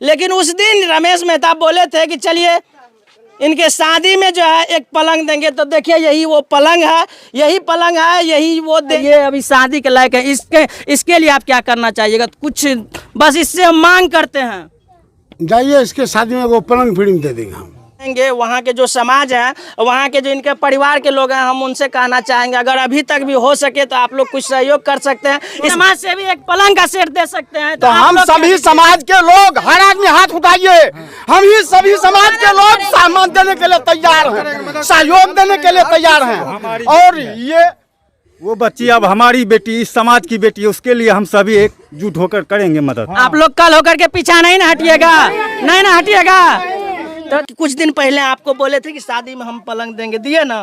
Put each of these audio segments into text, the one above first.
लेकिन उस दिन रमेश मेहता बोले थे कि चलिए इनके शादी में जो है एक पलंग देंगे। तो देखिए यही वो पलंग है, यही पलंग है, यही वो ये अभी शादी के लायक है। इसके लिए आप क्या करना चाहिएगा? कुछ बस इससे हम मांग करते हैं, जाइए इसके शादी में वो पलंग फिल्म दे देंगे हम। वहाँ के जो समाज है, वहाँ के जो इनके परिवार के लोग हैं, हम उनसे कहना चाहेंगे अगर अभी तक भी हो सके तो आप लोग कुछ सहयोग कर सकते हैं। इस समाज से भी एक पलंग का सेट दे सकते हैं। तो हम सभी समाज के लोग हर आदमी हाथ उठाइए, हम ही सभी समाज के लोग सामान देने के लिए तैयार हैं, सहयोग देने के लिए तैयार हैं। और ये वो बच्ची अब हमारी बेटी, इस समाज की बेटी है, उसके लिए हम सभी एकजुट होकर करेंगे मदद। आप लोग कल होकर के पीछा नहीं ना हटिएगा, नहीं ना हटिएगा। तो कुछ दिन पहले आपको बोले थे कि शादी में हम पलंग देंगे, दिए ना?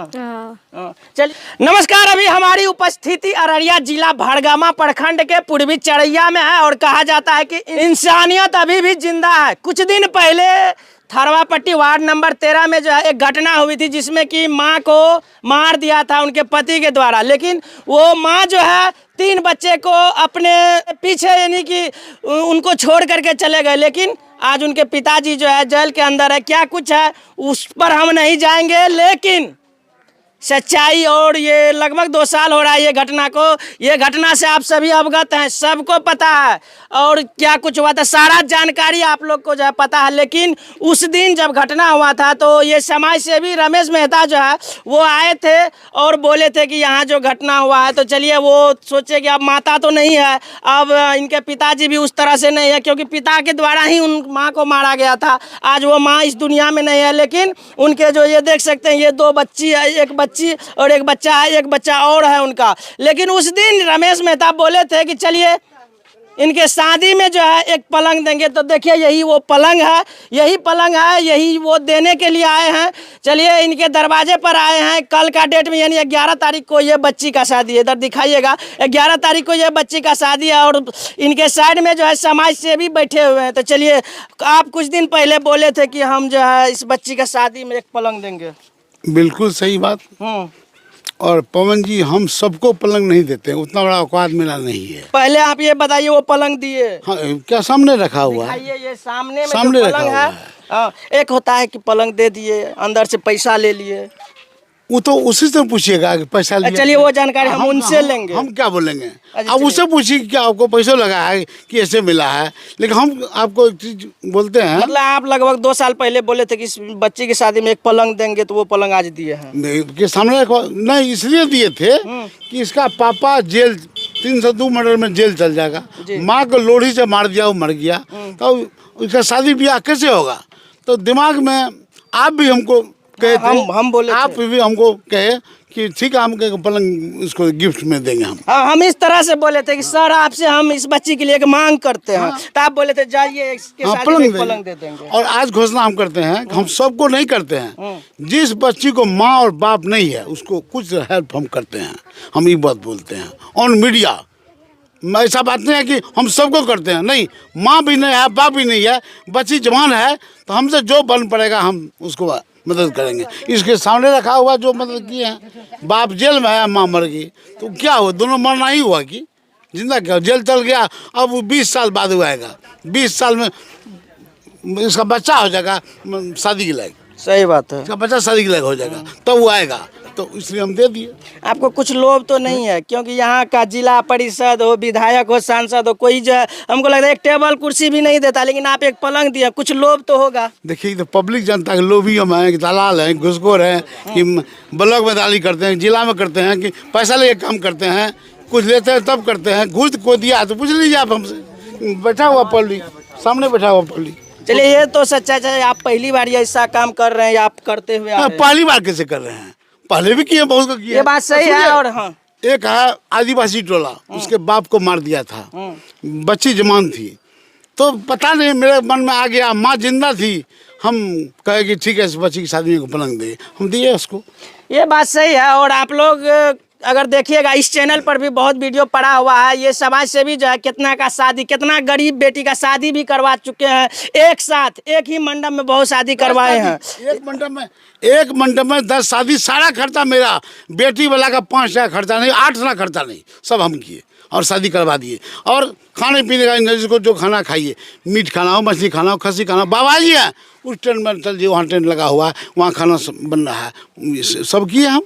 चलिए नमस्कार, अभी हमारी उपस्थिति अररिया जिला भड़गामा प्रखंड के पूर्वी चरैया में है और कहा जाता है कि इंसानियत अभी भी जिंदा है। कुछ दिन पहले थरवापट्टी वार्ड नंबर 13 में जो है एक घटना हुई थी जिसमें कि माँ को मार दिया था उनके पति के द्वारा। लेकिन वो माँ जो है 3 बच्चे को अपने पीछे यानी कि उनको छोड़ करके चले गए। लेकिन आज उनके पिताजी जो है जेल के अंदर है। क्या कुछ है उस पर हम नहीं जाएंगे, लेकिन सच्चाई, और ये लगभग 2 साल हो रहा है ये घटना को। ये घटना से आप सभी अवगत हैं, सबको पता है और क्या कुछ हुआ था सारा जानकारी आप लोग को जो है पता है। लेकिन उस दिन जब घटना हुआ था तो ये समाज सेवी रमेश मेहता जो है वो आए थे और बोले थे कि यहाँ जो घटना हुआ है, तो चलिए वो सोचे कि अब माता तो नहीं है, अब इनके पिताजी भी उस तरह से नहीं है क्योंकि पिता के द्वारा ही उन माँ को मारा गया था। आज वो माँ इस दुनिया में नहीं है। लेकिन उनके जो ये देख सकते हैं ये 2 बच्ची है, एक बच्ची और एक बच्चा है, एक बच्चा और है उनका। लेकिन उस दिन रमेश मेहता बोले थे कि चलिए इनके शादी में जो है एक पलंग देंगे। तो देखिए यही वो पलंग है, यही पलंग है, यही वो देने के लिए आए हैं। चलिए इनके दरवाजे पर आए हैं। कल का डेट में यानी 11 तारीख को ये बच्ची का शादी है, इधर दिखाइएगा, 11 तारीख को ये बच्ची का शादी है और इनके साइड में जो है समाज सेवी बैठे हुए हैं। तो चलिए, आप कुछ दिन पहले बोले थे कि हम जो है इस बच्ची का शादी में एक पलंग देंगे। बिल्कुल सही बात। और पवन जी, हम सबको पलंग नहीं देते, उतना बड़ा औकात मेरा नहीं है। पहले आप ये बताइए वो पलंग दिए? हाँ, क्या सामने रखा हुआ है? ये सामने में सामने जो रखा पलंग हुआ है। एक होता है कि पलंग दे दिए, अंदर से पैसा ले लिए, वो तो उसी से पूछिएगा कि पैसा लिया। चलिए वो जानकारी हम उनसे लेंगे। हम क्या बोलेंगे? अच्छा, अब उससे पूछिए कि आपको पैसा लगा है कि ऐसे मिला है। लेकिन हम आपको एक चीज बोलते हैं, मतलब आप लगभग 2 साल पहले बोले थे कि इस बच्ची की शादी में एक पलंग देंगे, तो वो पलंग आज दिए हैं। के सामने नहीं इसलिए दिए थे कि इसका पापा जेल 302 मर्डर में जेल चल जाएगा, माँ को लोढ़ी से मार दिया, वो मर गया, तो उसका शादी ब्याह कैसे होगा? तो दिमाग में आप भी हमको कहे थे, हम बोले आप भी हमको कहे कि ठीक है, हम पलंग इसको गिफ्ट में देंगे। हम इस तरह से बोले थे कि सर आपसे हम इस बच्ची के लिए एक मांग करते हैं। तो आप बोले थे जाइए इसके साथ पलंग दे देंगे। और आज घोषणा हम करते हैं कि हम सबको नहीं करते हैं, जिस बच्ची को माँ और बाप नहीं है उसको कुछ हेल्प हम करते हैं। हम ये बात बोलते हैं ऑन मीडिया। ऐसा बात नहीं है कि हम सबको करते हैं, नहीं, माँ भी नहीं है, बाप भी नहीं है, बच्ची जवान है, तो हमसे जो बन पड़ेगा हम उसको मदद करेंगे। इसके सामने रखा हुआ जो मदद किए हैं, बाप जेल में है, माँ मर गई, तो क्या हुआ? दोनों मरना ही हुआ कि जिंदा? क्या जेल चल गया, अब वो 20 साल बाद हुआ आएगा, 20 साल में इसका बच्चा हो जाएगा शादी के लायक। सही बात है, इसका बच्चा शादी के लायक हो जाएगा तब वो आएगा, तो इसलिए हम दे दिए। आपको कुछ लोभ तो नहीं है? क्योंकि यहाँ का जिला परिषद हो, विधायक हो, सांसद हो, कोई जो है हमको लगता है एक टेबल कुर्सी भी नहीं देता, लेकिन आप एक पलंग दिए, कुछ लोभ तो होगा। देखिए, तो पब्लिक जनता के लोभी हम हैं कि दलाल हैं, घुसखोर हैं, कि ब्लॉक में दाली करते हैं, जिला में करते हैं, कि पैसा लेके काम करते हैं, कुछ लेते हैं तब करते हैं। घूस को दिया तो पूछ लीजिए आप हमसे, बैठा हुआ पब्लिक, सामने बैठा हुआ पब्लिक। चलिए ये तो सच्चा है, आप पहली बार ये ऐसा काम कर रहे हैं, आप करते हुए पहली बार कैसे कर रहे हैं? पहले भी किए, बहुत को किया। ये बात सही है। और हाँ, एक है आदिवासी टोला, उसके बाप को मार दिया था, बच्ची जवान थी, तो पता नहीं मेरे मन में आ गया, माँ जिंदा थी, हम कहे कि ठीक है इस बच्ची की शादी में पलंग दे, हम दिए उसको। ये बात सही है। और आप लोग अगर देखिएगा इस चैनल पर भी बहुत वीडियो पड़ा हुआ है, ये समाज से भी जो है कितना का शादी, कितना गरीब बेटी का शादी भी करवा चुके हैं। एक साथ एक ही मंडप में बहुत शादी करवाए हैं। एक मंडप में 10 शादी, सारा खर्चा मेरा, बेटी वाला का 5 का खर्चा नहीं, 8 का खर्चा नहीं, सब हम किए। और शादी करवा दिए। और खाने पीने का जिसको जो खाना खाइए, मीट खाना हो, मछली खाना हो, खस्सी खाना हो, बाबा जी हैं उस टेंट में चल जी, वहाँ टेंट लगा हुआ है, वहाँ खाना बन रहा है, सब किए हम।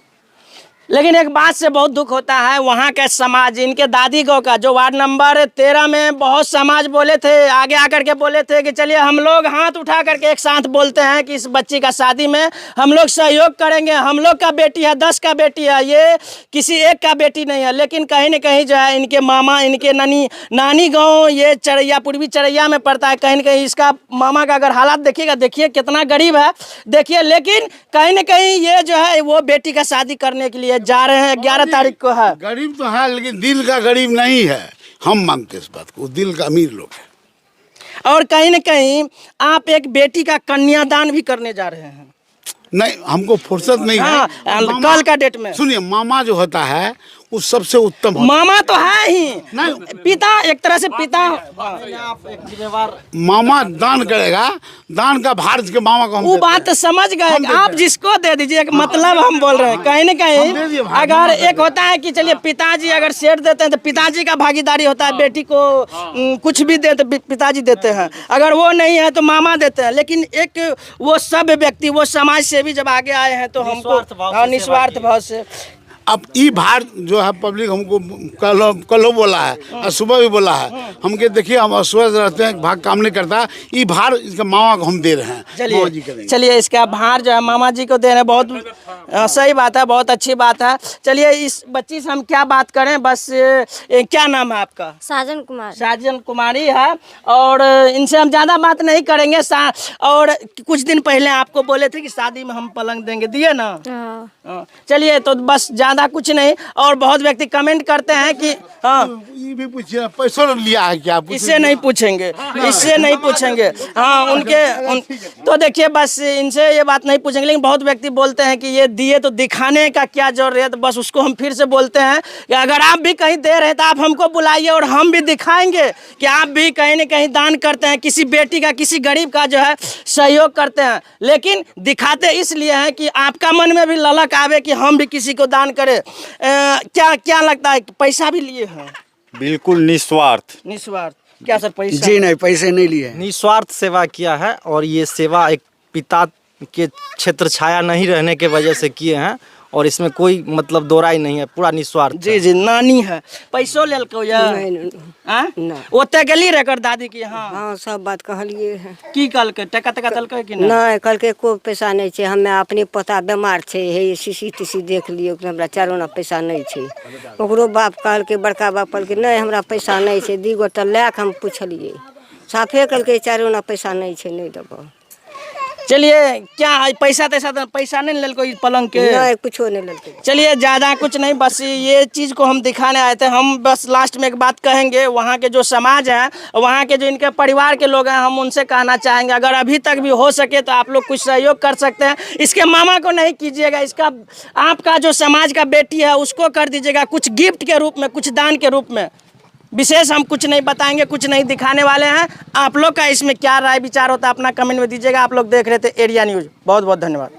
लेकिन एक बात से बहुत दुख होता है, वहाँ के समाज, इनके दादी गाँव का जो वार्ड नंबर 13 में बहुत समाज बोले थे, आगे आकर के बोले थे कि चलिए हम लोग हाथ उठा करके एक साथ बोलते हैं कि इस बच्ची का शादी में हम लोग सहयोग करेंगे, हम लोग का बेटी है, 10 का बेटी है, ये किसी एक का बेटी नहीं है। लेकिन कहीं न कहीं जो है इनके मामा, इनके नानी गाँव ये चरैया, पूर्वी चरैया में पड़ता है, कहीं न कहीं इसका मामा का अगर हालात देखिएगा, देखिए कितना गरीब है, देखिए। लेकिन कहीं न कहीं ये जो है वो बेटी का शादी करने के लिए जा रहे हैं, 11 तारीख को है। गरीब तो है लेकिन दिल का गरीब नहीं है, हम मानते इस बात को, दिल का अमीर लोग है। और कहीं न कहीं आप एक बेटी का कन्यादान भी करने जा रहे हैं। नहीं, हमको फुर्सत नहीं हाँ, है। कल का डेट में सुनिए, मामा जो होता है वो सबसे उत्तम होता मामा तो है ही, नहीं। पिता एक तरह से पिता। मामा दान करेगा, दान का भार के मामा को हम वो देते बात तो समझ गए, आप जिसको दे दीजिए, मतलब हम बोल रहे हैं कहीं न हम दे दिए कहीं। भाई, अगर एक होता है कि चलिए पिताजी अगर शेयर देते हैं तो पिताजी का भागीदारी होता है, बेटी को कुछ भी दे तो पिताजी देते हैं, अगर वो नहीं है तो मामा देते हैं। लेकिन एक वो सब व्यक्ति, वो समाज से भी जब आगे आए हैं तो हमको निस्वार्थ भाव से। अब ई भार जो है पब्लिक हमको कल बोला है और सुबह भी बोला है, हमके देखिए हम अस्वस्थ रहते हैं, भाग काम नहीं करता, ई भार इसके मामा को हम दे रहे हैं। मामा जी करेंगे। चलिए इसका भार जो है मामा जी को दे रहे हैं, बहुत सही बात है, बहुत अच्छी बात है। चलिए इस बच्ची से हम क्या बात करें, बस क्या नाम है आपका? साजन कुमार। साजन कुमारी है, और इनसे हम ज़्यादा बात नहीं करेंगे। और कुछ दिन पहले आपको बोले थे कि शादी में हम पलंग देंगे, दिए ना? हाँ। चलिए तो बस ज़्यादा कुछ नहीं। और बहुत व्यक्ति कमेंट करते हैं कि हाँ, ये भी पूछिए पैसा लिया है क्या? इससे नहीं पूछेंगे, इससे नहीं पूछेंगे। हाँ तो देखिए बस इनसे ये बात नहीं पूछेंगे। लेकिन बहुत व्यक्ति बोलते हैं कि ये दिए तो दिखाने का क्या जरूरत, बस उसको हम फिर से बोलते हैं कि अगर आप भी कहीं दे रहे हैं तो आप हमको बुलाइए और हम भी दिखाएंगे कि आप भी कहीं न कहीं दान करते हैं, किसी बेटी का, किसी गरीब का जो है सहयोग करते हैं। लेकिन दिखाते इसलिए हैं कि आपका मन में भी ललक आवे कि हम भी किसी को दान करें। क्या लगता है, पैसा भी लिए हैं? बिल्कुल निस्वार्थ। निस्वार्थ क्या सर? पैसा जी नहीं, पैसे नहीं लिए। निस्वार्थ सेवा किया है, और ये सेवा एक पिता के क्षेत्र छाया नहीं रहने के वजह से किए हैं, और इसमें कोई मतलब दोराई नहीं है, पूरा निस्वार्थ। जी नानी है, पैसो लेल को या ओते गेली रे कर दादी की? हाँ, सब बात कहलिए है। की कल के टका देलकै कि नहीं, कल के कोई पैसा नहीं छे, हमें अपने पोता बीमार छे, हे सीसी तीसी देख लियो, हमरा चारोना पैसा नहीं छे। ओकरो बाप कहल के, बड़का बाप कहल के नहीं हमरा पैसा नहीं छे, दी गोटा लैक हम पूछलिए, साफे कहल के चारोना पैसा नहीं छे, नहीं देबो। चलिए क्या पैसा पैसा नहीं लेल कोई पलंग के? नहीं, कुछ नहीं लेते। चलिए ज़्यादा कुछ नहीं, बस ये चीज़ को हम दिखाने आए थे। हम बस लास्ट में एक बात कहेंगे, वहाँ के जो समाज है, वहाँ के जो इनके परिवार के लोग हैं, हम उनसे कहना चाहेंगे अगर अभी तक भी हो सके तो आप लोग कुछ सहयोग कर सकते हैं। इसके मामा को नहीं कीजिएगा, इसका आपका जो समाज का बेटी है उसको कर दीजिएगा, कुछ गिफ्ट के रूप में, कुछ दान के रूप में। विशेष हम कुछ नहीं बताएंगे, कुछ नहीं दिखाने वाले हैं। आप लोग का इसमें क्या राय विचार होता है अपना कमेंट में दीजिएगा। आप लोग देख रहे थे एरिया न्यूज़, बहुत बहुत धन्यवाद।